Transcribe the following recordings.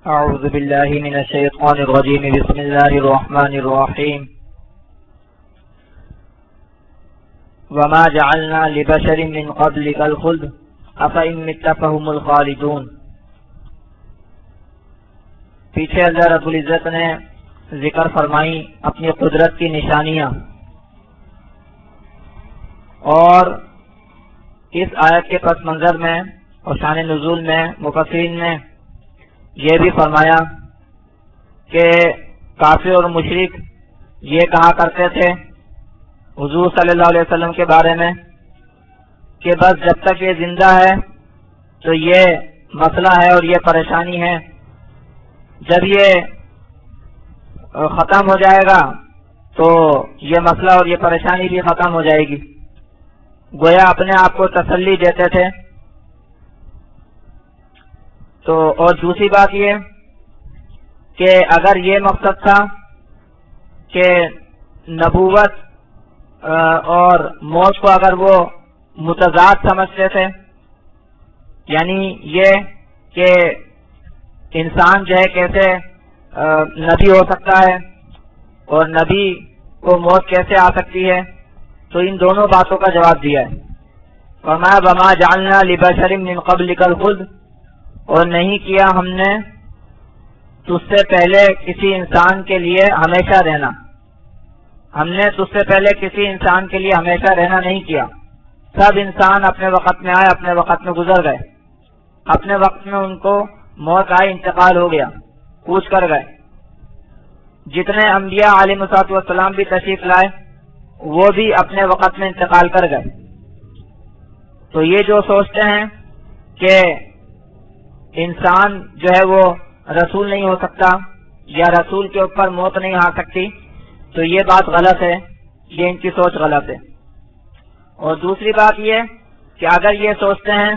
اعوذ باللہ من الشیطان الرجیم بسم اللہ الرحمن الرحیم وما جعلنا لبشر من قبلك الخلد افإن مت فهم الخالدون۔ پیچھے اللہ رب العزت نے ذکر فرمائی اپنی قدرت کی نشانیاں، اور اس آیت کے پس منظر میں اور شان نزول میں مفسرین نے یہ بھی فرمایا کہ کافر اور مشرک یہ کہا کرتے تھے حضور صلی اللہ علیہ وسلم کے بارے میں کہ بس جب تک یہ زندہ ہے تو یہ مسئلہ ہے اور یہ پریشانی ہے، جب یہ ختم ہو جائے گا تو یہ مسئلہ اور یہ پریشانی بھی ختم ہو جائے گی۔ گویا اپنے آپ کو تسلی دیتے تھے۔ تو اور دوسری بات یہ کہ اگر یہ مقصد تھا کہ نبوت اور موت کو اگر وہ متضاد سمجھتے تھے، یعنی یہ کہ انسان جو ہے کیسے نبی ہو سکتا ہے اور نبی کو موت کیسے آ سکتی ہے، تو ان دونوں باتوں کا جواب دیا ہے۔ فرمایا وما جعلنا لبشر من قبلک الخلد، اور نہیں کیا ہم نے تجھ سے پہلے کسی انسان کے لیے ہمیشہ رہنا، ہم نے تجھ سے پہلے کسی انسان کے لیے ہمیشہ رہنا نہیں کیا۔ سب انسان اپنے وقت میں آئے، اپنے وقت میں گزر گئے، اپنے وقت میں ان کو موت آئی، انتقال ہو گیا، کوچ کر گئے۔ جتنے انبیاء علیہ الصلوۃ والسلام بھی تشریف لائے وہ بھی اپنے وقت میں انتقال کر گئے۔ تو یہ جو سوچتے ہیں کہ انسان جو ہے وہ رسول نہیں ہو سکتا یا رسول کے اوپر موت نہیں آ سکتی، تو یہ بات غلط ہے، یہ ان کی سوچ غلط ہے۔ اور دوسری بات یہ کہ اگر یہ سوچتے ہیں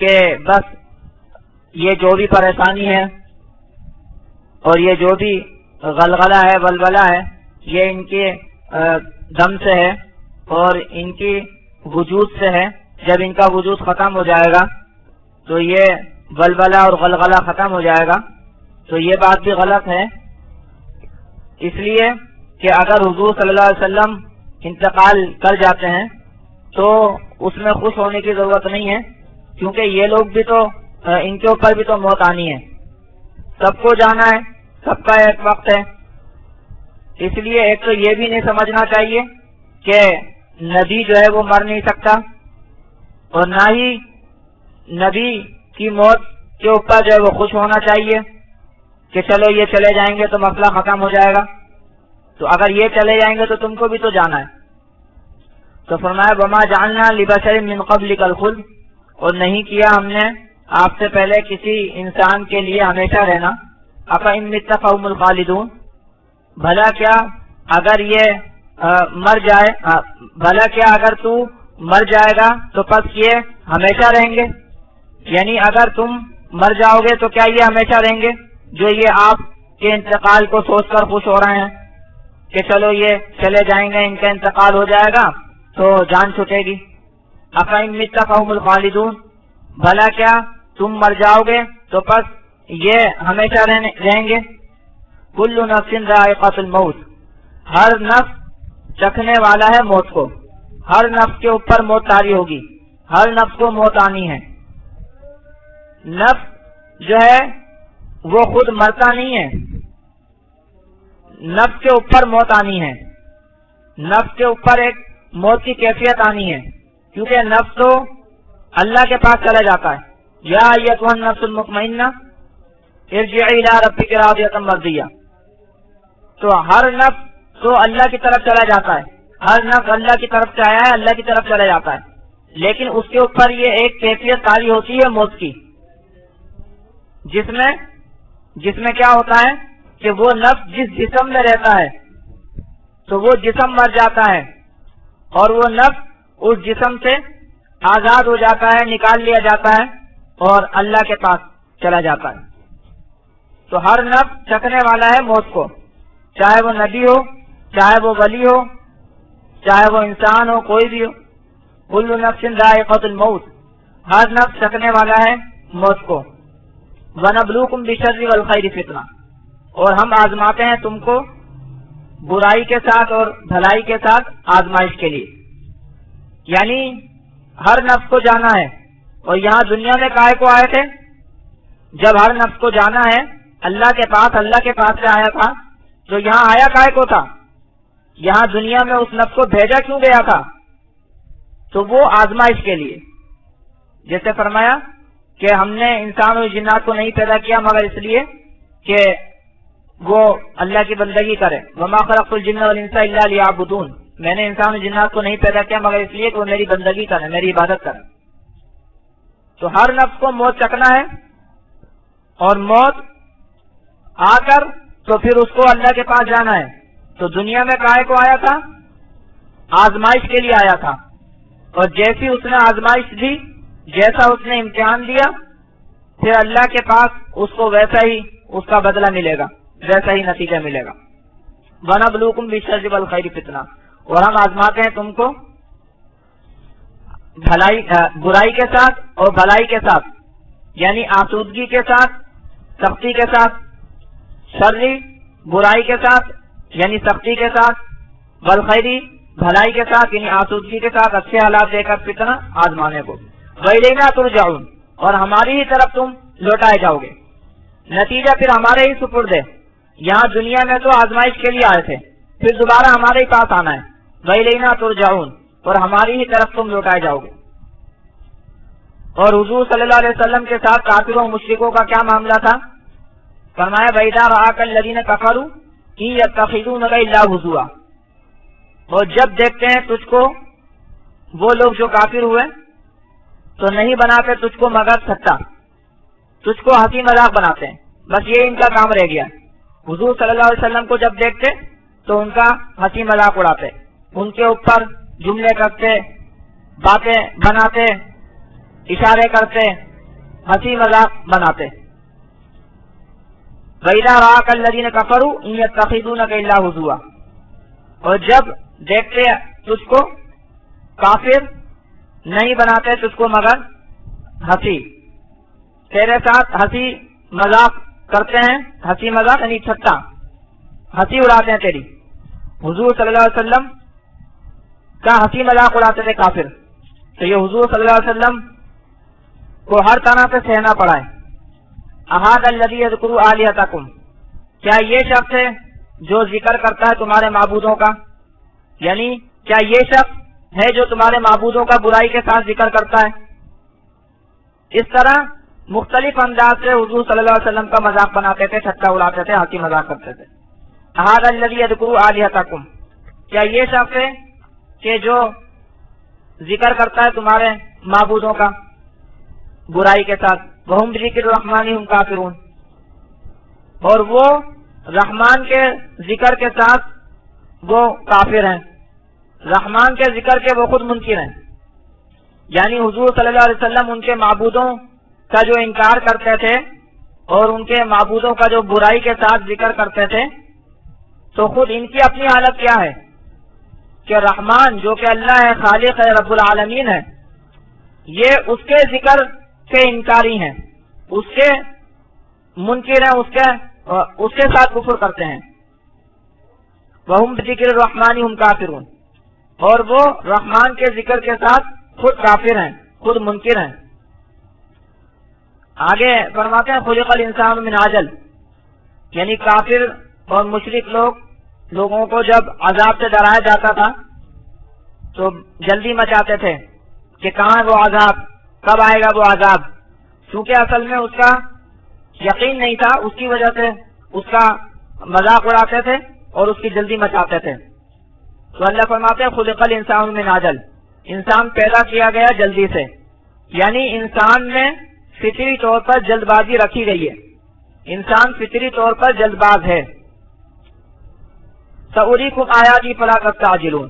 کہ بس یہ جو بھی پریشانی ہے اور یہ جو بھی غلغلہ ہے، ولولہ ہے، یہ ان کے دم سے ہے اور ان کی وجود سے ہے، جب ان کا وجود ختم ہو جائے گا تو یہ ولولہ اور غلغلہ ختم ہو جائے گا، تو یہ بات بھی غلط ہے۔ اس لیے کہ اگر حضور صلی اللہ علیہ وسلم انتقال کر جاتے ہیں تو اس میں خوش ہونے کی ضرورت نہیں ہے، کیونکہ یہ لوگ بھی تو ان کے اوپر بھی تو موت آنی ہے، سب کو جانا ہے، سب کا ایک وقت ہے۔ اس لیے ایک تو یہ بھی نہیں سمجھنا چاہیے کہ نبی جو ہے وہ مر نہیں سکتا، اور نہ ہی نبی کی موت کے اوپر جو ہے وہ خوش ہونا چاہیے کہ چلو یہ چلے جائیں گے تو مسئلہ ختم ہو جائے گا، تو اگر یہ چلے جائیں گے تو تم کو بھی تو جانا ہے۔ تو فرمایا وما جعلنا لبشر من قبلک الخلد، اور نہیں کیا ہم نے آپ سے پہلے کسی انسان کے لیے ہمیشہ رہنا۔ افإن مت فهم الخالدون، بھلا کیا اگر یہ مر جائے، بھلا کیا اگر تو مر جائے گا تو پس یہ ہمیشہ رہیں گے، یعنی اگر تم مر جاؤ گے تو کیا یہ ہمیشہ رہیں گے؟ جو یہ آپ کے انتقال کو سوچ کر خوش ہو رہے ہیں کہ چلو یہ چلے جائیں گے، ان کا انتقال ہو جائے گا تو جان چھوٹے گی۔ افإن مت فهم الخالدون، بھلا کیا تم مر جاؤ گے تو پس یہ ہمیشہ رہیں گے۔ کل نفس ذائقۃ الموت، ہر نفس چکھنے والا ہے موت کو، ہر نفس کے اوپر موت طاری ہوگی، ہر نفس کو موت آنی ہے۔ نفس جو ہے وہ خود مرتا نہیں ہے، نفس کے اوپر موت آنی ہے، نفس کے اوپر ایک موت کی کیفیت آنی ہے، کیونکہ نفس تو اللہ کے پاس چلا جاتا ہے۔ یا ایتھا النفس المطمئنہ ارجعی الی ربک راضیۃ مرضیہ، تو ہر نفس تو اللہ کی طرف چلا جاتا ہے، ہر نفس اللہ کی طرف سے آیا ہے، اللہ کی طرف چلا جاتا ہے، لیکن اس کے اوپر یہ ایک کیفیت طاری ہوتی ہے موت کی، جس میں کیا ہوتا ہے کہ وہ نفس جس جسم میں رہتا ہے تو وہ جسم مر جاتا ہے، اور وہ نفس اس جسم سے آزاد ہو جاتا ہے، نکال لیا جاتا ہے اور اللہ کے پاس چلا جاتا ہے۔ تو ہر نفس چکھنے والا ہے موت کو، چاہے وہ نبی ہو، چاہے وہ ولی ہو، چاہے وہ انسان ہو، کوئی بھی ہو۔ کل نفس ذائقۃ الموت، ہر نفس چکھنے والا ہے موت کو۔ وَنَبْلُوكُمْ بِالشَّرِّ وَالْخَيْرِ فِتْنَةً، اور ہم آزماتے ہیں تم کو برائی کے ساتھ اور بھلائی کے ساتھ آزمائش کے لیے. یعنی ہر نفس کو جانا ہے. اور یہاں دنیا میں کائے کو آئے تھے؟ جب ہر نفس کو جانا ہے اللہ کے پاس سے آیا تھا، تو یہاں آیا کائے کو تھا؟ یہاں دنیا میں اس نفس کو بھیجا کیوں گیا تھا؟ تو وہ آزمائش کے لیے. جیسے فرمایا کہ ہم نے انسان اور جنات کو نہیں پیدا کیا مگر اس لیے کہ وہ اللہ کی بندگی کرے. وما خلقت الجن والانس الا لیعبدون، میں نے انسان اور جنات کو نہیں پیدا کیا مگر اس لیے کہ وہ میری بندگی کرے، میری عبادت کرے. تو ہر نفس کو موت چکنا ہے، اور موت آ کر تو پھر اس کو اللہ کے پاس جانا ہے. تو دنیا میں کائے کو آیا تھا؟ آزمائش کے لیے آیا تھا. اور جیسی اس نے آزمائش دی، جیسا اس نے امتحان دیا، پھر اللہ کے پاس اس کو ویسا ہی اس کا بدلہ ملے گا، ویسا ہی نتیجہ ملے گا. وَنَبْلُوكُمْ بِالشَّرِّ وَالْخَيْرِ فِتْنَةً، اور ہم آزماتے ہیں تم کو برائی کے ساتھ اور بھلائی کے ساتھ، یعنی آسودگی کے ساتھ، سختی کے ساتھ. شرری برائی کے ساتھ یعنی سختی کے ساتھ، والخیری بھلائی کے ساتھ یعنی آسودگی کے ساتھ، اچھے حالات دے کر فتنہ آزمانے کو. وَإِلَيْنَا تُرْجَعُونَ، اور ہماری ہی طرف تم لوٹائے جاؤ گے. نتیجہ پھر ہمارے ہی سپرد ہے. یہاں دنیا میں تو آزمائش کے لیے آئے تھے، پھر دوبارہ ہمارے ہی پاس آنا ہے. وَإِلَيْنَا تُرْجَعُونَ، اور ہماری ہی طرف تم لوٹائے جاؤ گے. اور حضور صلی اللہ علیہ وسلم کے ساتھ کافروں و مشرکوں کا کیا معاملہ تھا؟ فرمایا وَإِذَا رَآكَ الَّذِينَ كَفَرُوا إِن يَتَّخِذُونَكَ إِلَّا هُزُوًا، اور جب دیکھتے ہیں تجھ کو وہ لوگ جو کافر ہوئے تو نہیں بناتے تجھ کو مگر ٹھٹا، تجھ کو ہنسی مذاق بناتے ہیں، بس یہ ان کا کام رہ گیا. حضور صلی اللہ علیہ وسلم کو جب دیکھتے تو ان کا ہنسی مذاق اڑاتے، ان کے اوپر جملے کرتے، باتیں بناتے، اشارے کرتے، ہنسی مذاق بناتے. وَإِذَا رَآكَ الَّذِينَ كَفَرُوا إِن يَتَّخِذُونَكَ إِلَّا هُزُوًا، اور جب دیکھتے تجھ کو کافر نہیں بناتے تجھ کو مگر ہنسی، تیرے ساتھ ہنسی مذاق کرتے ہیں. ہنسی مذاق یعنی ٹھٹا، ہنسی اڑاتے ہیں تیری. حضور صلی اللہ علیہ وسلم کا ہنسی مذاق اڑاتے تھے کافر. تو یہ حضور صلی اللہ علیہ وسلم کو ہر طرح سے سہنا پڑا ہے. احد الذی یذکر آلہتکم، کیا یہ شخص ہے جو ذکر کرتا ہے تمہارے معبودوں کا؟ یعنی کیا یہ شخص ہے جو تمہارے معبودوں کا برائی کے ساتھ ذکر کرتا ہے؟ اس طرح مختلف انداز سے حضور صلی اللہ علیہ وسلم کا مذاق بناتے تھے، ٹھٹا اڑاتے تھے، ہنسی مذاق کرتے تھے. احد الذی یذکر آلہتکم، کیا یہ شخص ہے کہ جو ذکر کرتا ہے تمہارے معبودوں کا برائی کے ساتھ. وَهُمْ بِذِكْرِ الرَّحْمَنِ هُمْ كَافِرُونَ، اور وہ رحمان کے ذکر کے ساتھ وہ کافر ہیں، رحمان کے ذکر کے وہ خود منکر ہیں. یعنی حضور صلی اللہ علیہ وسلم ان کے معبودوں کا جو انکار کرتے تھے اور ان کے معبودوں کا جو برائی کے ساتھ ذکر کرتے تھے، تو خود ان کی اپنی حالت کیا ہے کہ رحمان جو کہ اللہ ہے، خالق ہے، رب العالمین ہے، یہ اس کے ذکر کے انکاری ہیں، اس کے منکر ہیں، اس کے ساتھ کفر کرتے ہیں. وَهُمْ بِذِكْرِ الرَّحْمَنِ هُمْ كَافِرُونَ، اور وہ رحمان کے ذکر کے ساتھ خود کافر ہیں، خود منکر ہیں. آگے فرماتے ہیں خلق الانسان من عجل، یعنی کافر اور مشرک لوگوں کو جب عذاب سے ڈرایا جاتا تھا تو جلدی مچاتے تھے کہ کہاں وہ عذاب، کب آئے گا وہ عذاب. چونکہ اصل میں اس کا یقین نہیں تھا، اس کی وجہ سے اس کا مذاق اڑاتے تھے اور اس کی جلدی مچاتے تھے. تو اللہ فرماتے ہیں خلق الانسان من عجل، انسان پیدا کیا گیا جلدی سے، یعنی انسان میں فطری طور پر جلد بازی رکھی گئی ہے، انسان فطری طور پر جلد باز ہے. سأریکم آیاتی فلا تستعجلون،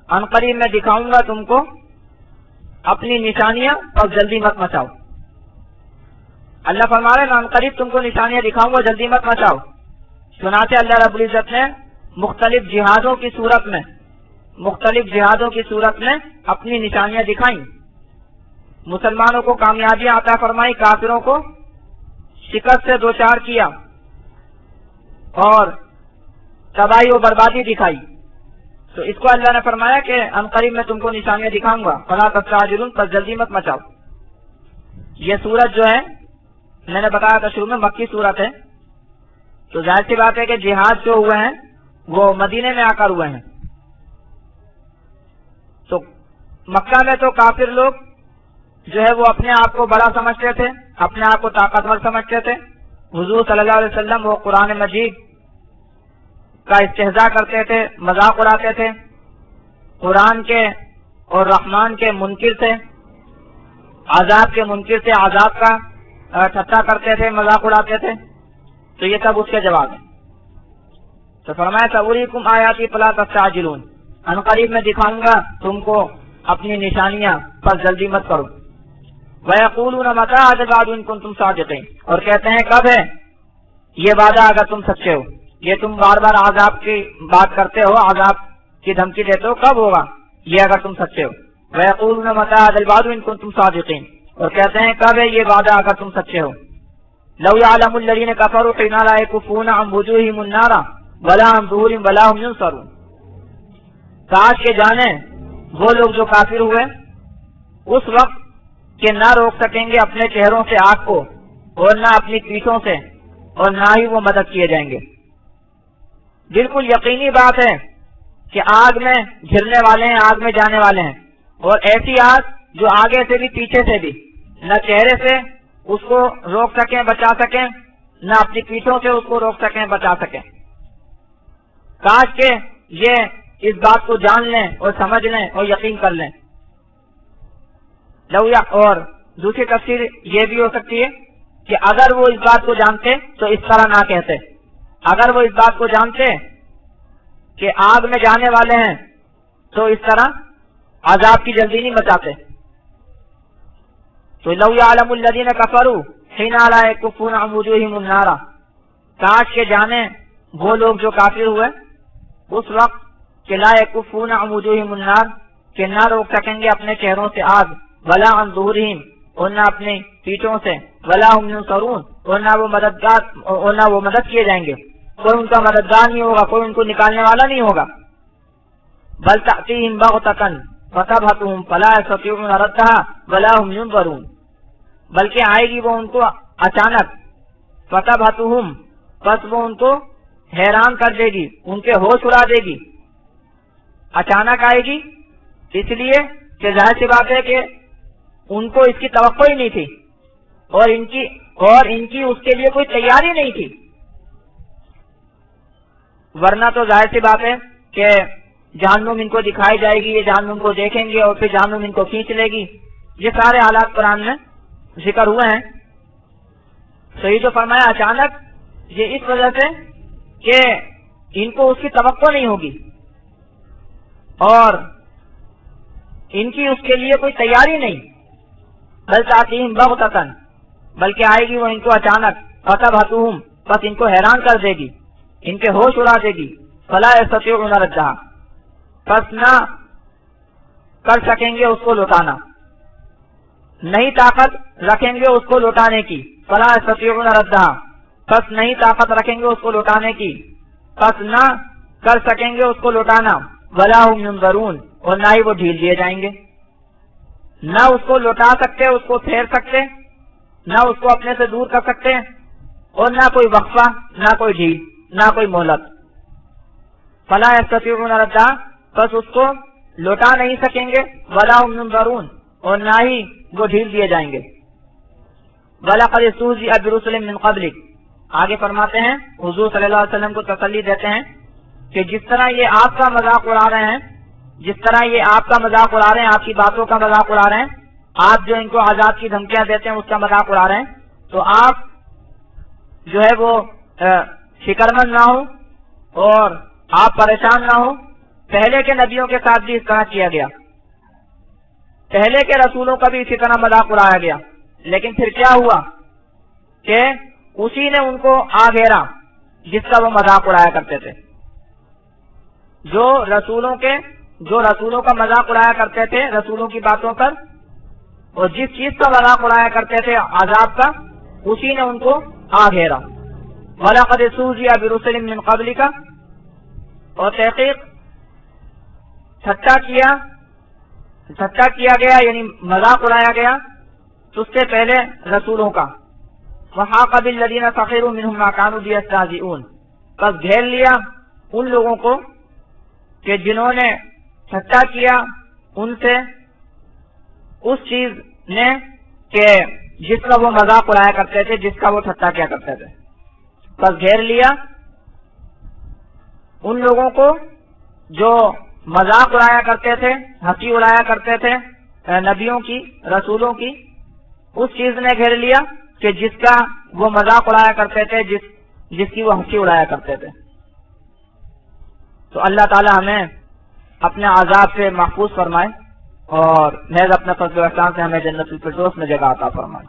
ان قریب میں دکھاؤں گا تم کو اپنی نشانیاں اور جلدی مت مچاؤ. اللہ فرما رہے ہیں ان قریب تم کو نشانیاں دکھاؤں گا، جلدی مت مچاؤ. چنانچہ اللہ رب العزت نے مختلف جہادوں کی صورت میں اپنی نشانیاں دکھائیں. مسلمانوں کو کامیابیاں عطا فرمائی، کافروں کو شکست سے دوچار کیا اور تباہی و بربادی دکھائی، تو اس کو اللہ نے فرمایا کہ ان قریب میں تم کو نشانیاں دکھاؤں گا، فلا تستعجلون، پس جلدی مت مچاؤ۔ یہ سورت جو ہے میں نے بتایا تھا شروع میں مکی سورت ہے، تو ظاہر سی بات ہے کہ جہاد جو ہوئے ہیں وہ مدینے میں آ کر ہوئے ہیں، تو مکہ میں تو کافر لوگ جو ہے وہ اپنے آپ کو بڑا سمجھتے تھے، اپنے آپ کو طاقتور سمجھتے تھے، حضور صلی اللہ علیہ وسلم وہ قرآن مجید کا استہزاء کرتے تھے، مذاق اڑاتے تھے، قرآن کے اور رحمان کے منکر تھے، عذاب کے منکر تھے، عذاب کا ٹھٹھا کرتے تھے، مذاق اڑاتے تھے، تو یہ سب اس کے جواب ہیں۔ تو فرمایا سأریکم آیاتی فلا تستعجلون، ان قریب میں دکھاؤں گا تم کو اپنی نشانیاں، پس جلدی مت کرو۔ وَيَقُولُونَ مَتَىٰ هَٰذَا الْوَعْدُ إِن كُنتُمْ صَادِقِينَ، اور کہتے ہیں کب ہے یہ وعدہ اگر تم سچے ہو، یہ تم بار بار عذاب کی بات کرتے ہو، عذاب کی دھمکی دیتے ہو، کب ہوگا یہ اگر تم سچے ہو۔ وَيَقُولُونَ مَتَىٰ هَٰذَا الْوَعْدُ إِن كُنتُمْ صَادِقِينَ، اور کہتے ہیں کب ہے یہ وعدہ اگر تم سچے ہو۔ لَوْ يَعْلَمُ الَّذِينَ كَفَرُوا حِينَ لَا يَكُفُّونَ عَنْ وُجُوهِهِمُ النَّارَ وَلَا عَنْ ظُهُورِهِمْ وَلَا هُمْ يُنصَرُونَ، کاش کے جانے وہ لوگ جو کافر ہوئے اس وقت کہ نہ روک سکیں گے اپنے چہروں سے آگ کو، اور نہ اپنی پیٹھوں سے، اور نہ ہی وہ مدد کیے جائیں گے۔ بالکل یقینی بات ہے کہ آگ میں گرنے والے ہیں، آگ میں جانے والے ہیں، اور ایسی آگ جو آگے سے بھی پیچھے سے بھی نہ چہرے سے اس کو روک سکیں، بچا سکیں، نہ اپنی پیٹھوں سے اس کو روک سکیں، بچا سکیں۔ کاش کہ یہ اس بات کو جان لیں اور سمجھ لیں اور یقین کر لیں۔ اور دوسری تفسیر یہ بھی ہو سکتی ہے کہ اگر وہ اس بات کو جانتے تو اس طرح نہ کہتے، اگر وہ اس بات کو جانتے کہ آگ میں جانے والے ہیں تو اس طرح عذاب کی جلدی نہیں مچاتے۔ تو لو یعلم الذین کفروا حین لا یکفون عن وجوہہم النار، کاش کے جانے وہ لوگ جو کافر ہوئے اس وقت کہ لا یکفون عن وجوہہم النار، کہ نہ روک سکیں گے اپنے چہروں سے آگ، ولا عن ظہورہم، اور نہ اپنے پیٹھوں سے، ولا ہم ینصرون، اور نہ وہ مدد کیے جائیں گے، کوئی ان کا مددگار نہیں ہوگا، کوئی ان کو نکالنے والا نہیں ہوگا۔ بل تأتیہم بغتۃ فتبہتہم فلا یستطیعون ردھا ولا ہم ینظرون، بلکہ آئے گی وہ ان کو اچانک، فتبہتہم، پس وہ ان کو حیران کر دے گی، ان کے ہوش اڑا دے گی۔ اچانک آئے گی اس لیے کہ ظاہر سی بات ہے کہ ان کو اس کی توقع ہی نہیں تھی، اور ان کی اس کے لیے کوئی تیاری نہیں تھی، ورنہ تو ظاہر سی بات ہے کہ جہنم ان کو دکھائی جائے گی، یہ جہنم کو دیکھیں گے اور پھر جہنم ان کو کھینچ لے گی۔ یہ سارے حالات قرآن میں ذکر ہوئے ہیں۔ صحیح تو فرمایا اچانک، یہ اس وجہ سے کہ ان کو اس کی توقع نہیں ہوگی اور ان کی اس کے لیے کوئی تیاری نہیں۔ بل تأتیہم بغتۃ، بلکہ آئے گی وہ ان کو اچانک، فتبہتہم، پس ان کو حیران کر دے گی، ان کے ہوش اڑا دے گی، فلا یستطیعون ردھا، پس نہ کر سکیں گے اس کو لوٹانا، نہیں طاقت رکھیں گے اس کو لوٹانے کی، فلا یستطیعون ردھا، پس نہیں طاقت رکھیں گے اس کو لوٹانے کی، پس نہ کر سکیں گے اس کو لوٹانا، ولا ہم ینظرون، اور نہ ہی وہ ڈھیل دیے جائیں گے، نہ اس کو لوٹا سکتے، اس کو پھیر سکتے، نہ اس کو اپنے سے دور کر سکتے، اور نہ کوئی وقفہ، نہ کوئی ڈھیل، نہ کوئی مہلت۔ فلا یستطیعون ردھا، بس اس کو لوٹا نہیں سکیں گے، ولا ہم ینظرون، اور نہ ہی وہ ڈھیل دیے جائیں گے۔ وَلَقَدِ اسْتُهْزِئَ بِرُسُلٍ مِّن قَبْلِكَ، آگے فرماتے ہیں حضور صلی اللہ علیہ وسلم کو تسلی دیتے ہیں کہ جس طرح یہ آپ کا مذاق اڑا رہے ہیں، جس طرح یہ آپ کا مذاق اڑا رہے ہیں، آپ کی باتوں کا مذاق اڑا رہے ہیں، آپ جو ان کو عذاب کی دھمکیاں دیتے ہیں اس کا مذاق اڑا رہے ہیں، تو آپ جو ہے وہ فکرمند نہ ہو اور آپ پریشان نہ ہو۔ پہلے کے نبیوں کے ساتھ بھی اس طرح کیا گیا، پہلے کے رسولوں کا بھی اسی طرح مذاق اڑایا گیا، لیکن پھر کیا ہوا کہ اسی نے ان کو آ گھیرا جس کا وہ مذاق اڑایا کرتے تھے۔ جو رسولوں کا مذاق اڑایا کرتے تھے رسولوں کی باتوں پر، اور جس چیز کا مذاق اڑایا کرتے تھے عذاب کا، اسی نے ان کو آ گھیرا. وَلَقَدْ اسْتُهْزِئَ بِرُسُلٍ مِّن قَبْلِكَ، اور تحقیق ٹھٹا کیا گیا یعنی مذاق اڑایا گیا اس سے پہلے رسولوں کا. وَحَاقَ بِالَّذِينَ سَخِرُوا مِنْهُمْ مَا كَانُوا بِهِ يَسْتَهْزِئُونَ، بس گھیر لیا ان لوگوں کو کہ جنہوں نے ٹھٹا کیا ان سے اس چیز نے کہ جس کا وہ مذاق اڑایا کرتے تھے، جس کا وہ ٹھٹا کیا کرتے تھے. بس گھیر لیا ان لوگوں کو جو مذاق اڑایا کرتے تھے، ہنسی اڑایا کرتے تھے نبیوں کی، رسولوں کی. اس چیز نے گھیر لیا کہ جس کا وہ مذاق اڑایا کرتے تھے، جس کی وہ ہنسی اڑایا کرتے تھے. تو اللہ تعالی ہمیں اپنے عذاب سے محفوظ فرمائے اور محض اپنے فضل و احسان سے ہمیں جنت الفردوس میں جگہ عطا فرمائے.